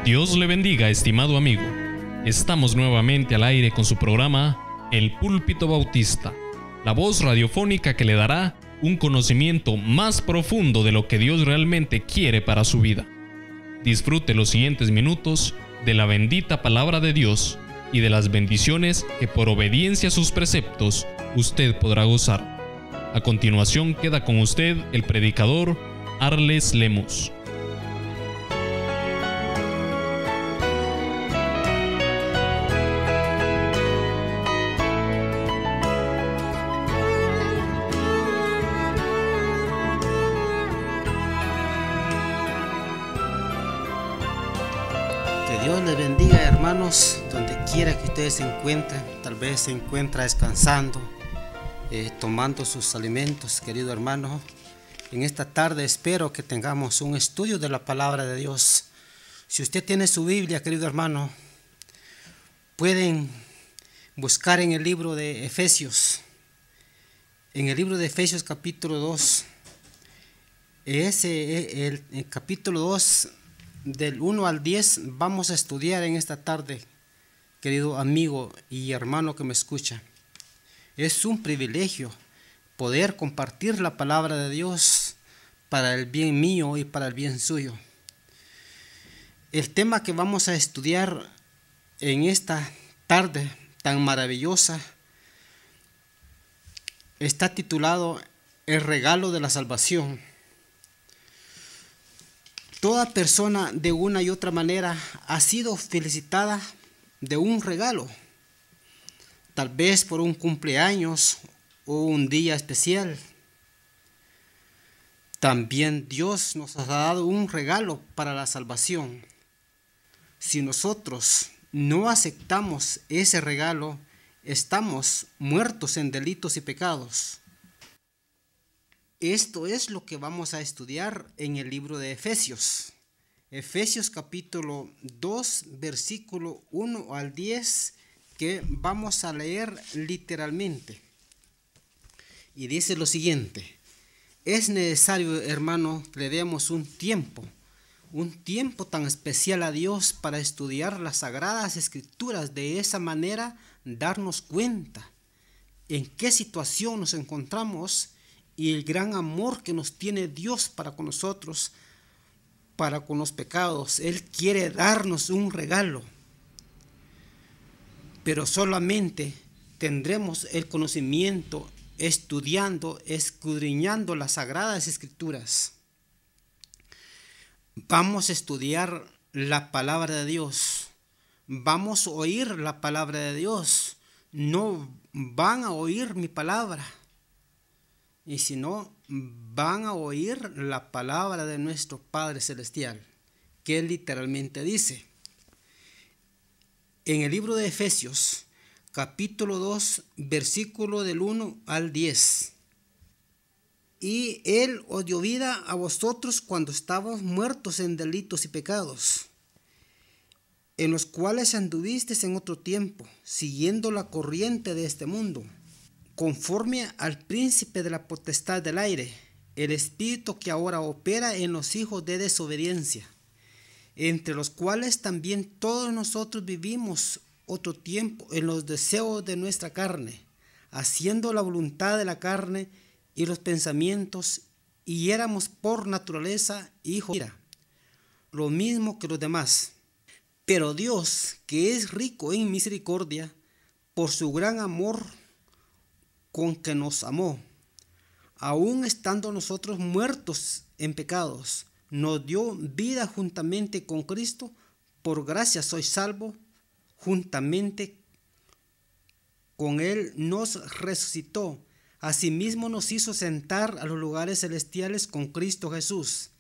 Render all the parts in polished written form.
Dios le bendiga, estimado amigo. Estamos nuevamente al aire con su programa El Púlpito Bautista, la voz radiofónica que le dará un conocimiento más profundo de lo que Dios realmente quiere para su vida. Disfrute los siguientes minutos de la bendita palabra de Dios y de las bendiciones que por obediencia a sus preceptos usted podrá gozar. A continuación queda con usted el predicador Arles Lemus. Que Dios les bendiga, hermanos, donde quiera que ustedes se encuentren. Tal vez se encuentra descansando, tomando sus alimentos, querido hermano. En esta tarde espero que tengamos un estudio de la palabra de Dios. Si usted tiene su Biblia, querido hermano, pueden buscar en el libro de Efesios. En el libro de Efesios capítulo 2. El capítulo 2, del 1 al 10, vamos a estudiar en esta tarde, querido amigo y hermano que me escucha. Es un privilegio poder compartir la palabra de Dios para el bien mío y para el bien suyo. El tema que vamos a estudiar en esta tarde tan maravillosa está titulado El regalo de la salvación. Toda persona de una y otra manera ha sido felicitada de un regalo, tal vez por un cumpleaños o un día especial. También Dios nos ha dado un regalo para la salvación. Si nosotros no aceptamos ese regalo, estamos muertos en delitos y pecados. Esto es lo que vamos a estudiar en el libro de Efesios. Efesios capítulo 2, versículo 1 al 10, que vamos a leer literalmente. Y dice lo siguiente: es necesario, hermano, que le demos un tiempo tan especial a Dios para estudiar las sagradas escrituras. De esa manera, darnos cuenta en qué situación nos encontramos y el gran amor que nos tiene Dios para con nosotros, para con los pecados. Él quiere darnos un regalo, pero solamente tendremos el conocimiento estudiando, escudriñando las sagradas escrituras. Vamos a estudiar la palabra de Dios, vamos a oír la palabra de Dios. No van a oír mi palabra, y si no, van a oír la palabra de nuestro Padre Celestial, que literalmente dice en el libro de Efesios, capítulo 2, versículo del 1 al 10. Y Él os dio vida a vosotros cuando estábamos muertos en delitos y pecados, en los cuales anduvisteis en otro tiempo, siguiendo la corriente de este mundo, conforme al príncipe de la potestad del aire, el espíritu que ahora opera en los hijos de desobediencia, entre los cuales también todos nosotros vivimos otro tiempo en los deseos de nuestra carne, haciendo la voluntad de la carne y los pensamientos, y éramos por naturaleza hijos de ira, lo mismo que los demás. Pero Dios, que es rico en misericordia, por su gran amor con que nos amó, aun estando nosotros muertos en pecados, nos dio vida juntamente con Cristo. Por gracia sois salvos, juntamente con Él nos resucitó, asimismo nos hizo sentar a los lugares celestiales con Cristo Jesús,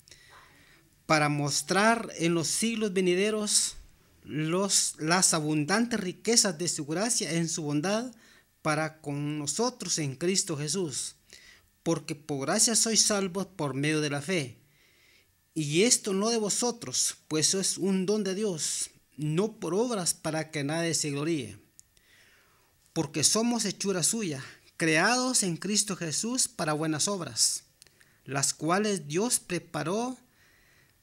para mostrar en los siglos venideros las abundantes riquezas de su gracia en su bondad para con nosotros en Cristo Jesús. Porque por gracia sois salvos por medio de la fe. Y esto no de vosotros, pues eso es un don de Dios, no por obras, para que nadie se gloríe. Porque somos hechura suya, creados en Cristo Jesús para buenas obras, las cuales Dios preparó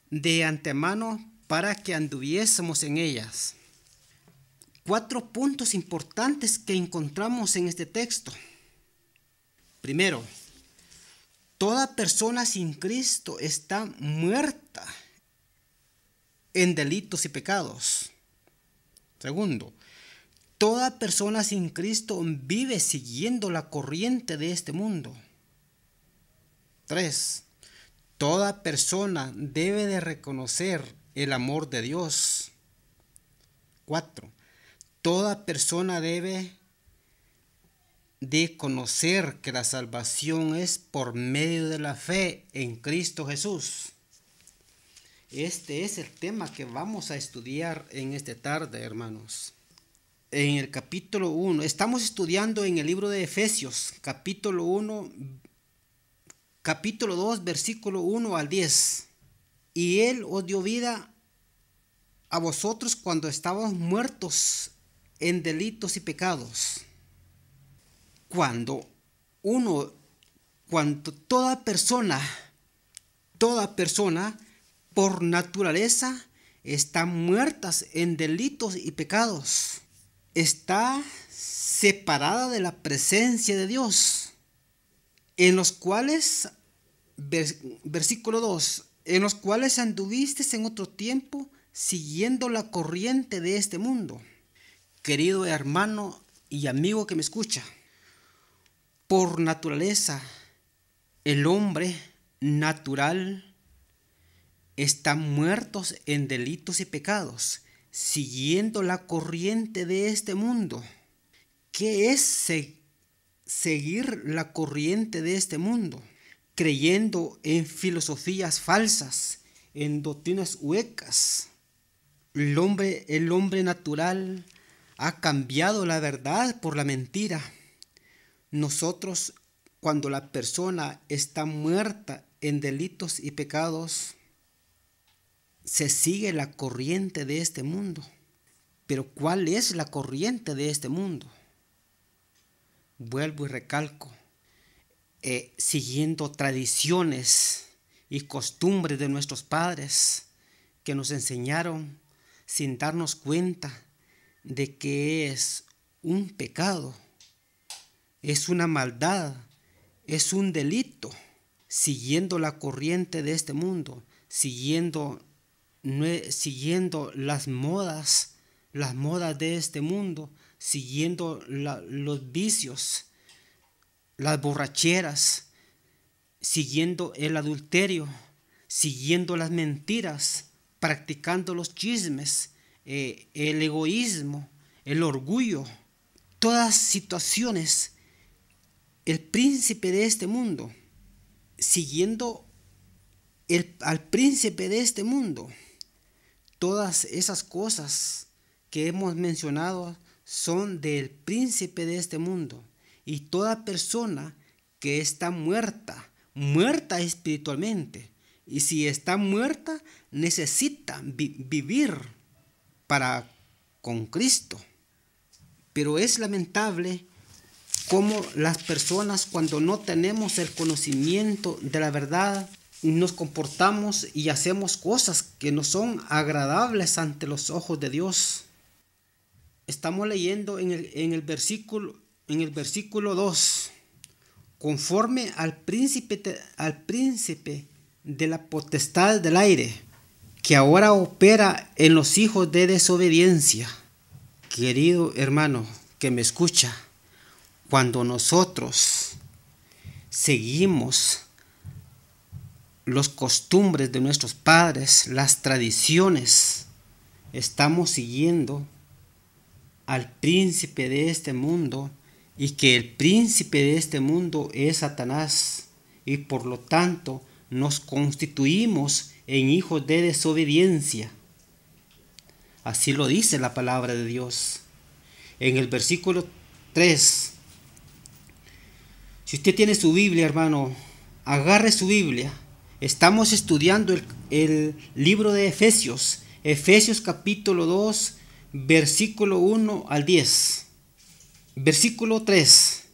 de antemano para que anduviésemos en ellas. 4 puntos importantes que encontramos en este texto. Primero, toda persona sin Cristo está muerta en delitos y pecados. Segundo, toda persona sin Cristo vive siguiendo la corriente de este mundo. 3. Toda persona debe de reconocer el amor de Dios. 4. Toda persona debe de conocer que la salvación es por medio de la fe en Cristo Jesús. Este es el tema que vamos a estudiar en esta tarde, hermanos. En el capítulo 1, estamos estudiando en el libro de Efesios, capítulo 2, versículo 1 al 10. Y Él os dio vida a vosotros cuando estábamos muertos en delitos y pecados. Cuando toda persona por naturaleza está muertas en delitos y pecados, está separada de la presencia de Dios, en los cuales, versículo 2, en los cuales anduviste en otro tiempo siguiendo la corriente de este mundo. Querido hermano y amigo que me escucha, por naturaleza, el hombre natural está muerto en delitos y pecados, siguiendo la corriente de este mundo. ¿Qué es seguir la corriente de este mundo? Creyendo en filosofías falsas, en doctrinas huecas. El hombre natural ha cambiado la verdad por la mentira. Nosotros, cuando la persona está muerta en delitos y pecados, se sigue la corriente de este mundo. Pero ¿cuál es la corriente de este mundo? Vuelvo y recalco, siguiendo tradiciones y costumbres de nuestros padres que nos enseñaron sin darnos cuenta de que es un pecado, es una maldad, es un delito, siguiendo la corriente de este mundo, siguiendo las modas de este mundo, siguiendo los vicios, las borracheras, siguiendo el adulterio, siguiendo las mentiras, practicando los chismes, el egoísmo, el orgullo, todas situaciones, el príncipe de este mundo, siguiendo al príncipe de este mundo. Todas esas cosas que hemos mencionado son del príncipe de este mundo. Y toda persona que está muerta espiritualmente, y si está muerta, necesita vivir con Cristo. Pero es lamentable cómo las personas, cuando no tenemos el conocimiento de la verdad, nos comportamos y hacemos cosas que no son agradables ante los ojos de Dios. Estamos leyendo en el versículo 2, conforme al príncipe de la potestad del aire, que ahora opera en los hijos de desobediencia. Querido hermano que me escucha, cuando nosotros seguimos las costumbres de nuestros padres, las tradiciones, estamos siguiendo al príncipe de este mundo, y que el príncipe de este mundo es Satanás, y por lo tanto nos constituimos en hijos de desobediencia. Así lo dice la palabra de Dios. En el versículo 3, si usted tiene su Biblia, hermano, agarre su Biblia. Estamos estudiando el libro de Efesios, Efesios capítulo 2, versículo 1 al 10. Versículo 3,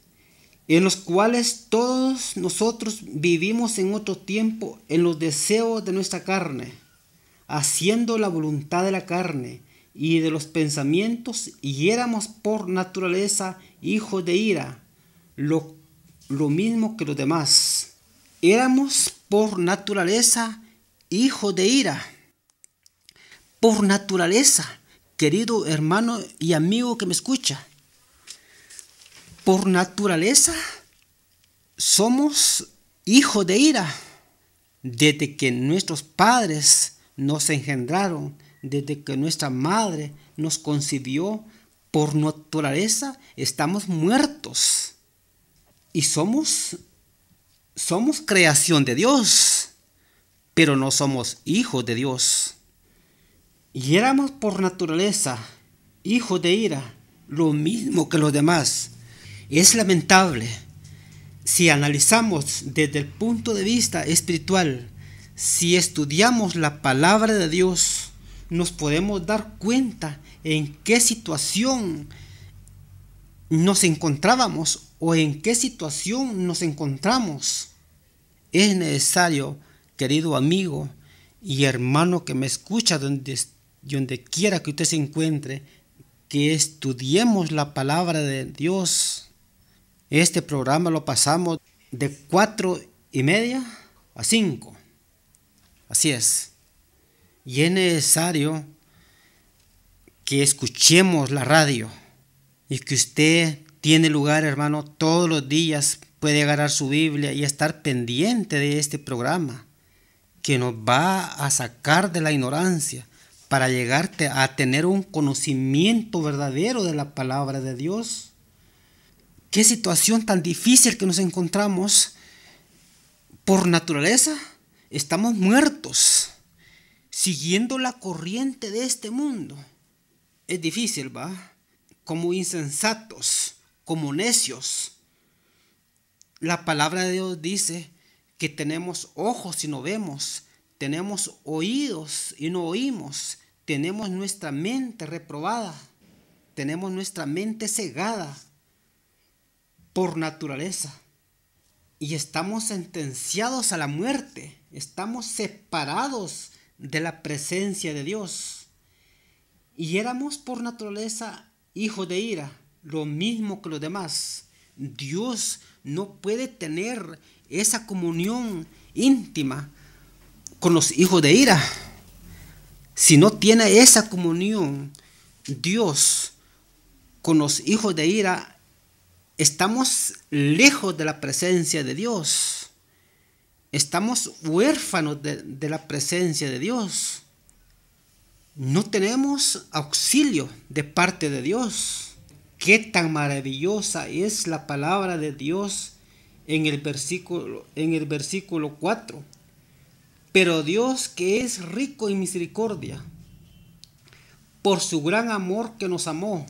en los cuales todos nosotros vivimos en otro tiempo en los deseos de nuestra carne, haciendo la voluntad de la carne y de los pensamientos, y éramos por naturaleza hijos de ira, lo mismo que los demás. Éramos por naturaleza hijos de ira. Por naturaleza, querido hermano y amigo que me escucha, por naturaleza somos hijos de ira. Desde que nuestros padres nos engendraron, desde que nuestra madre nos concibió, por naturaleza estamos muertos. Y somos creación de Dios, pero no somos hijos de Dios. Y éramos por naturaleza hijos de ira, lo mismo que los demás. Es lamentable. Si analizamos desde el punto de vista espiritual, si estudiamos la palabra de Dios, nos podemos dar cuenta en qué situación nos encontrábamos o en qué situación nos encontramos. Es necesario, querido amigo y hermano que me escucha donde quiera que usted se encuentre, que estudiemos la palabra de Dios. Este programa lo pasamos de 4:30 a 5. Así es. Y es necesario que escuchemos la radio y que usted tiene lugar, hermano, todos los días puede agarrar su Biblia y estar pendiente de este programa que nos va a sacar de la ignorancia para llegar a tener un conocimiento verdadero de la palabra de Dios. Qué situación tan difícil que nos encontramos. Por naturaleza estamos muertos, siguiendo la corriente de este mundo. Es difícil, ¿va? Como insensatos, como necios. La palabra de Dios dice que tenemos ojos y no vemos, tenemos oídos y no oímos, tenemos nuestra mente reprobada, tenemos nuestra mente cegada por naturaleza. Y estamos sentenciados a la muerte, estamos separados de la presencia de Dios. Y éramos por naturaleza hijos de ira, lo mismo que los demás. Dios no puede tener esa comunión íntima con los hijos de ira. Si no tiene esa comunión Dios con los hijos de ira, estamos lejos de la presencia de Dios. Estamos huérfanos de la presencia de Dios. No tenemos auxilio de parte de Dios. Qué tan maravillosa es la palabra de Dios en el versículo 4. Pero Dios, que es rico en misericordia, por su gran amor que nos amó,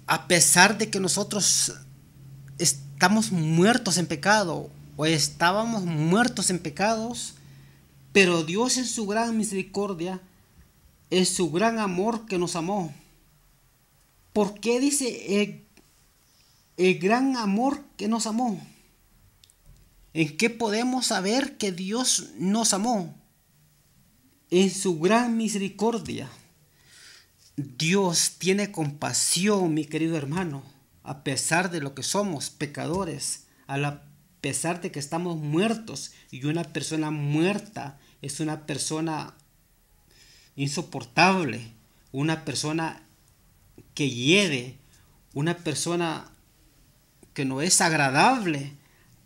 a pesar de que nosotros estamos muertos en pecado o estábamos muertos en pecados, pero Dios en su gran misericordia, en su gran amor que nos amó. ¿Por qué dice el gran amor que nos amó? ¿En qué podemos saber que Dios nos amó? En su gran misericordia. Dios tiene compasión, mi querido hermano, a pesar de lo que somos pecadores, a pesar de que estamos muertos, y una persona muerta es una persona insoportable, una persona que hiere, una persona que no es agradable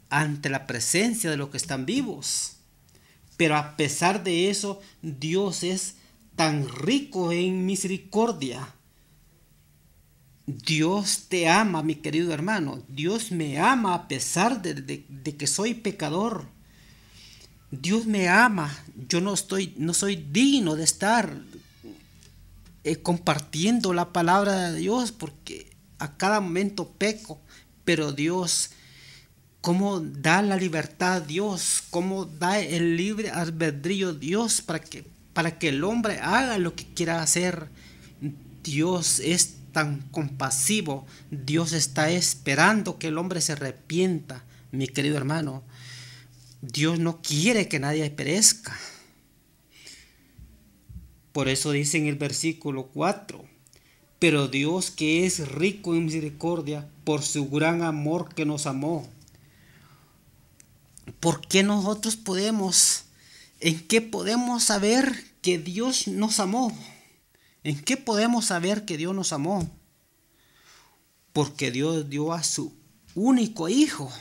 ante la presencia de los que están vivos. Pero a pesar de eso, Dios es tan rico en misericordia. Dios te ama, mi querido hermano. Dios me ama a pesar de que soy pecador. Dios me ama. Yo no soy digno de estar compartiendo la palabra de Dios porque a cada momento peco. Pero Dios, ¿cómo da la libertad Dios? ¿Cómo da el libre albedrío Dios para que el hombre haga lo que quiera hacer? Dios es tan compasivo. Dios está esperando que el hombre se arrepienta, mi querido hermano. Dios no quiere que nadie perezca. Por eso dice en el versículo 4, pero Dios, que es rico en misericordia, por su gran amor que nos amó. ¿Por qué nosotros en qué podemos saber que Dios nos amó? ¿En qué podemos saber que Dios nos amó? Porque Dios dio a su único Hijo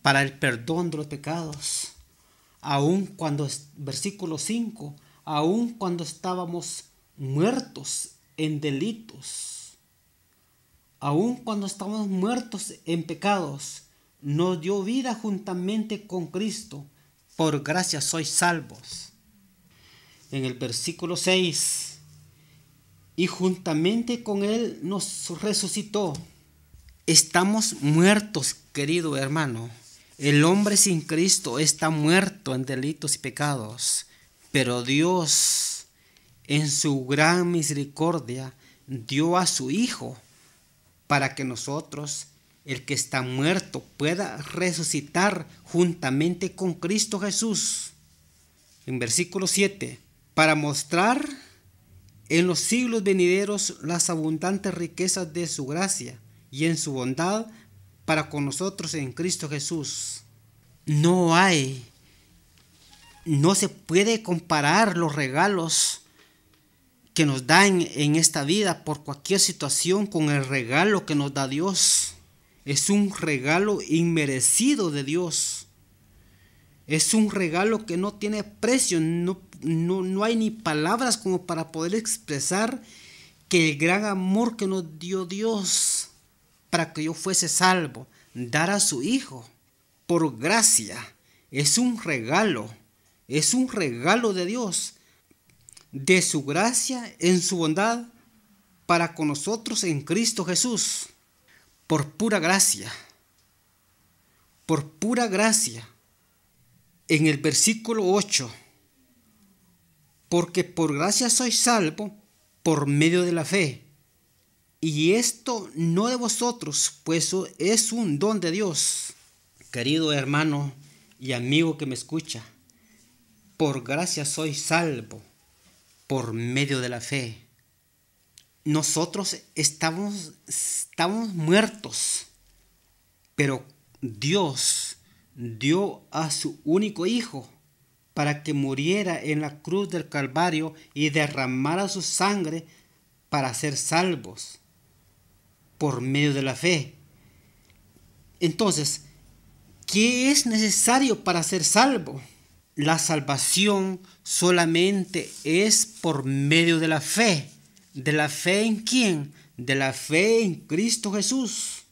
para el perdón de los pecados. Versículo 5, aun cuando estábamos muertos en delitos, aun cuando estábamos muertos en pecados, nos dio vida juntamente con Cristo. Por gracia sois salvos. En el versículo 6, y juntamente con Él nos resucitó. Estamos muertos, querido hermano. El hombre sin Cristo está muerto en delitos y pecados. Pero Dios, en su gran misericordia, dio a su Hijo para que nosotros, el que está muerto, pueda resucitar juntamente con Cristo Jesús. En versículo 7, para mostrar en los siglos venideros las abundantes riquezas de su gracia y en su bondad para con nosotros en Cristo Jesús. No se puede comparar los regalos que nos dan en esta vida por cualquier situación con el regalo que nos da Dios. Es un regalo inmerecido de Dios. Es un regalo que no tiene precio. No hay ni palabras como para poder expresar que el gran amor que nos dio Dios para que yo fuese salvo, dar a su Hijo por gracia, es un regalo de Dios, de su gracia en su bondad para con nosotros en Cristo Jesús, por pura gracia. En el versículo 8, porque por gracia sois salvo por medio de la fe, y esto no de vosotros, pues es un don de Dios. Querido hermano y amigo que me escucha, por gracia sois salvo por medio de la fe. Nosotros estamos muertos, pero Dios dio a su único Hijo para que muriera en la cruz del Calvario y derramara su sangre para ser salvos por medio de la fe. Entonces, ¿qué es necesario para ser salvo? La salvación solamente es por medio de la fe. ¿De la fe en quién? De la fe en Cristo Jesús.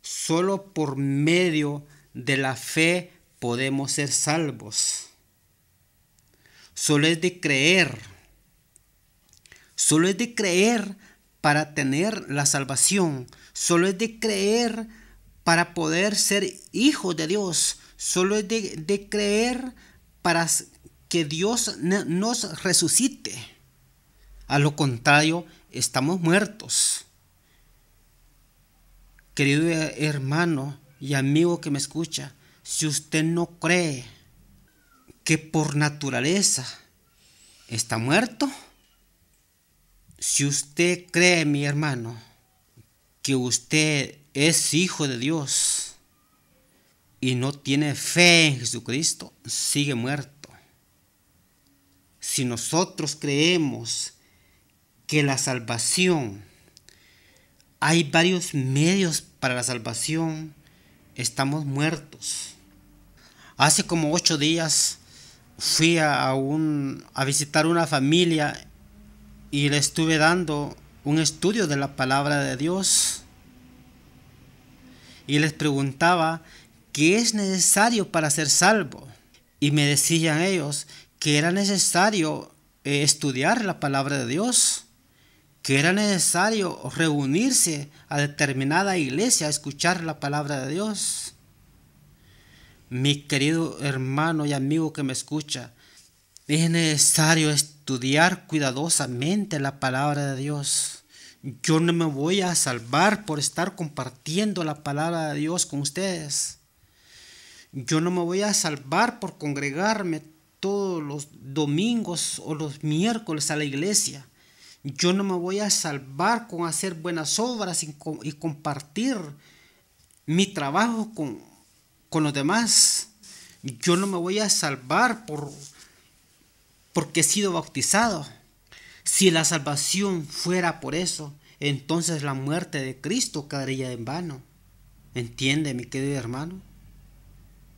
Solo por medio de la fe podemos ser salvos. Solo es de creer. Solo es de creer para tener la salvación. Solo es de creer para poder ser hijos de Dios. Solo es de creer para que Dios nos resucite. A lo contrario, estamos muertos. Querido hermano y amigo que me escucha, si usted no cree que por naturaleza está muerto, si usted cree, mi hermano, que usted es hijo de Dios y no tiene fe en Jesucristo, sigue muerto. Si nosotros creemos que la salvación, hay varios medios para la salvación, estamos muertos. Hace como 8 días fui a visitar una familia y le estuve dando un estudio de la palabra de Dios. Y les preguntaba qué es necesario para ser salvo. Y me decían ellos que era necesario estudiar la palabra de Dios, que era necesario reunirse a determinada iglesia a escuchar la palabra de Dios. Mi querido hermano y amigo que me escucha, es necesario estudiar cuidadosamente la palabra de Dios. Yo no me voy a salvar por estar compartiendo la palabra de Dios con ustedes. Yo no me voy a salvar por congregarme todos los domingos o los miércoles a la iglesia. Yo no me voy a salvar con hacer buenas obras y compartir mi trabajo con los demás. Yo no me voy a salvar porque he sido bautizado. Si la salvación fuera por eso, entonces la muerte de Cristo quedaría en vano. ¿Entiende, mi querido hermano?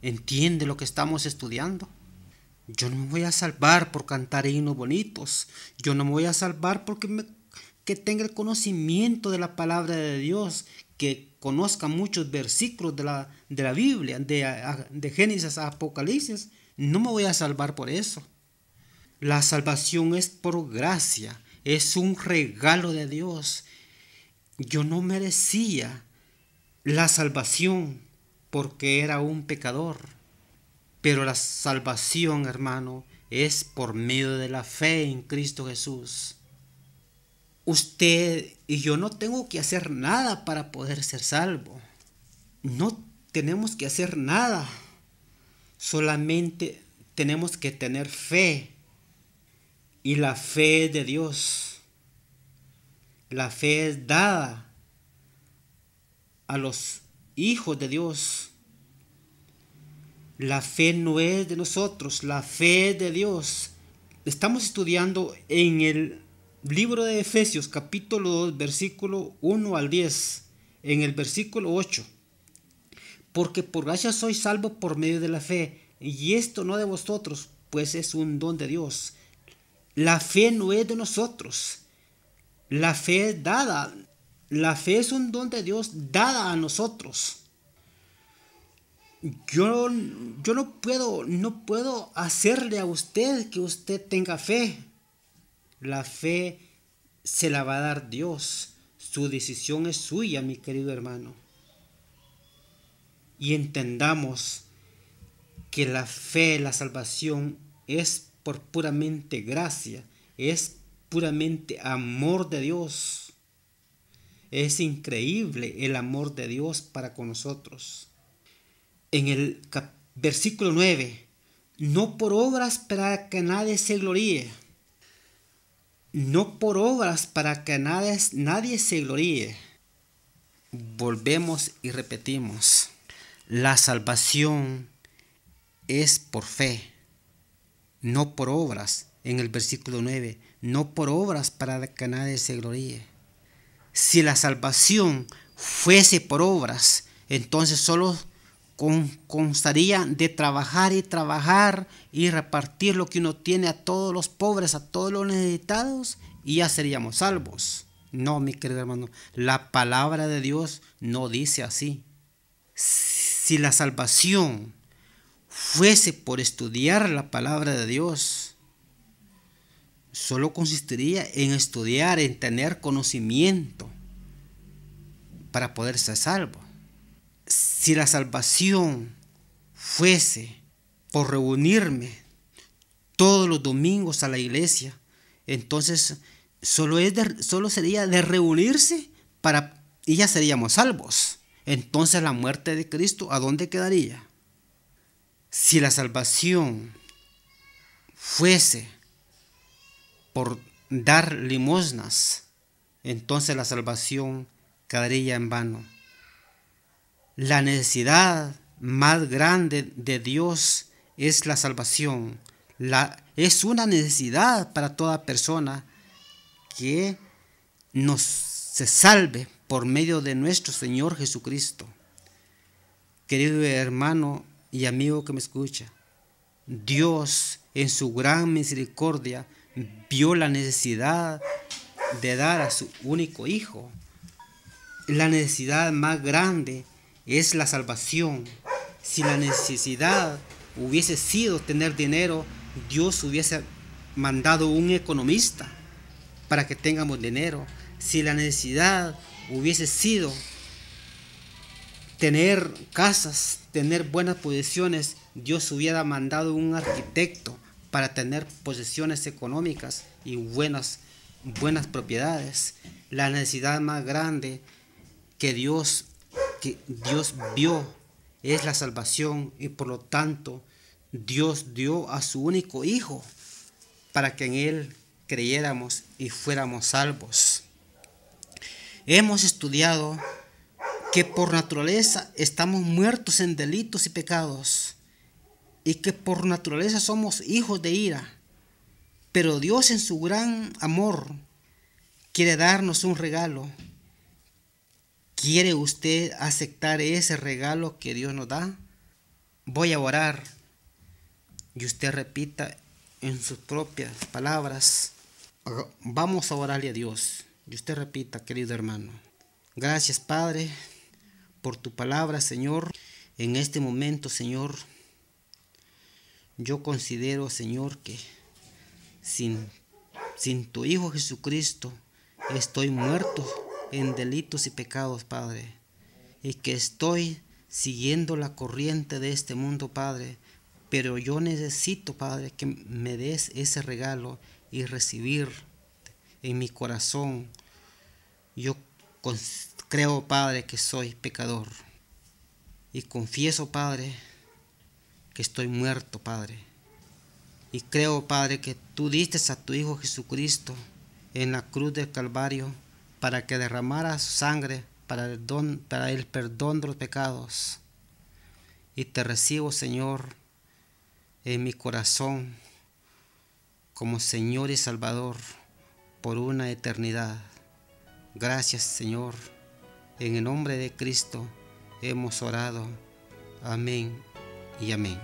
¿Entiende lo que estamos estudiando? Yo no me voy a salvar por cantar himnos bonitos. Yo no me voy a salvar que tenga el conocimiento de la palabra de Dios, que conozca muchos versículos de la Biblia, de Génesis a Apocalipsis. No me voy a salvar por eso. La salvación es por gracia, es un regalo de Dios. Yo no merecía la salvación porque era un pecador. Pero la salvación, hermano, es por medio de la fe en Cristo Jesús. Usted y yo no tengo que hacer nada para poder ser salvo. No tenemos que hacer nada. Solamente tenemos que tener fe. Y la fe es de Dios. La fe es dada a los hijos de Dios. La fe no es de nosotros, la fe es de Dios. Estamos estudiando en el libro de Efesios, capítulo 2, versículo 1 al 10, en el versículo 8. Porque por gracia sois salvos por medio de la fe, y esto no de vosotros, pues es un don de Dios. La fe no es de nosotros, la fe es dada. La fe es un don de Dios dada a nosotros. Yo no puedo hacerle a usted que usted tenga fe. La fe se la va a dar Dios. Su decisión es suya, mi querido hermano. Y entendamos que la fe, la salvación es por puramente gracia, es puramente amor de Dios. Es increíble el amor de Dios para con nosotros. En el versículo 9, no por obras para que nadie se gloríe. No por obras para que nadie se gloríe. Volvemos y repetimos. La salvación es por fe, no por obras. En el versículo 9, no por obras para que nadie se gloríe. Si la salvación fuese por obras, entonces solo constaría de trabajar y repartir lo que uno tiene a todos los pobres, a todos los necesitados, y ya seríamos salvos. No, mi querido hermano, la palabra de Dios no dice así. Si la salvación fuese por estudiar la palabra de Dios, solo consistiría en estudiar, en tener conocimiento para poder ser salvo. Si la salvación fuese por reunirme todos los domingos a la iglesia, entonces solo sería de reunirse y ya seríamos salvos. Entonces la muerte de Cristo, ¿a dónde quedaría? Si la salvación fuese por dar limosnas, entonces la salvación quedaría en vano. La necesidad más grande de Dios es la salvación. Es una necesidad para toda persona que se salve por medio de nuestro Señor Jesucristo. Querido hermano y amigo que me escucha, Dios en su gran misericordia vio la necesidad de dar a su único Hijo. La necesidad más grande es la salvación. Si la necesidad hubiese sido tener dinero, Dios hubiese mandado un economista para que tengamos dinero. Si la necesidad hubiese sido tener casas, tener buenas posesiones, Dios hubiera mandado un arquitecto para tener posesiones económicas y buenas propiedades. La necesidad más grande que Dios vio es la salvación, y por lo tanto Dios dio a su único Hijo para que en Él creyéramos y fuéramos salvos. Hemos estudiado que por naturaleza estamos muertos en delitos y pecados y que por naturaleza somos hijos de ira. Pero Dios en su gran amor quiere darnos un regalo. ¿Quiere usted aceptar ese regalo que Dios nos da? Voy a orar y usted repita en sus propias palabras. Vamos a orarle a Dios y usted repita, querido hermano. Gracias, Padre, por tu palabra, Señor. En este momento, Señor, yo considero, Señor, que sin tu Hijo Jesucristo estoy muerto en delitos y pecados, Padre, y que estoy siguiendo la corriente de este mundo, Padre, pero yo necesito, Padre, que me des ese regalo y recibir en mi corazón. Yo creo, Padre, que soy pecador y confieso, Padre, que estoy muerto, Padre, y creo, Padre, que tú diste a tu Hijo Jesucristo en la cruz del Calvario para que derramara su sangre para el perdón de los pecados. Y te recibo, Señor, en mi corazón como Señor y Salvador por una eternidad. Gracias, Señor. En el nombre de Cristo hemos orado. Amén y amén.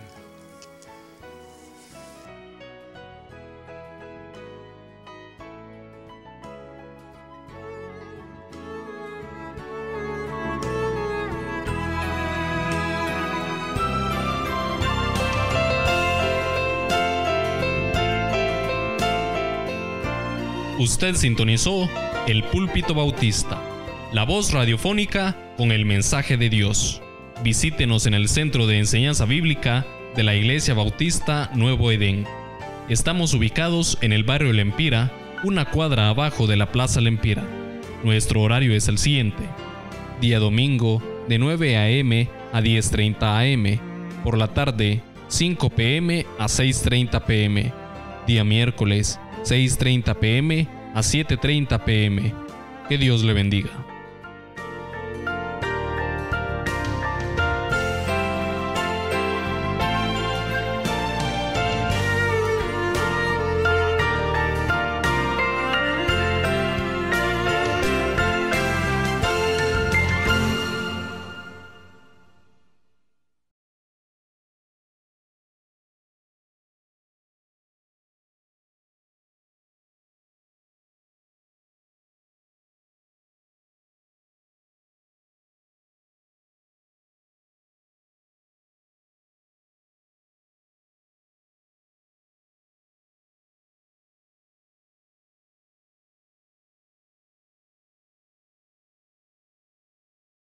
Usted sintonizó el Púlpito Bautista, la voz radiofónica con el mensaje de Dios. Visítenos en el Centro de Enseñanza Bíblica de la Iglesia Bautista Nuevo Edén. Estamos ubicados en el barrio El Empira, una cuadra abajo de la Plaza El Empira. Nuestro horario es el siguiente: día domingo de 9 a.m. a 10:30 a.m. Por la tarde 5 p.m. a 6:30 p.m. Día miércoles 6:30 p.m. a 7:30 p.m. Que Dios le bendiga.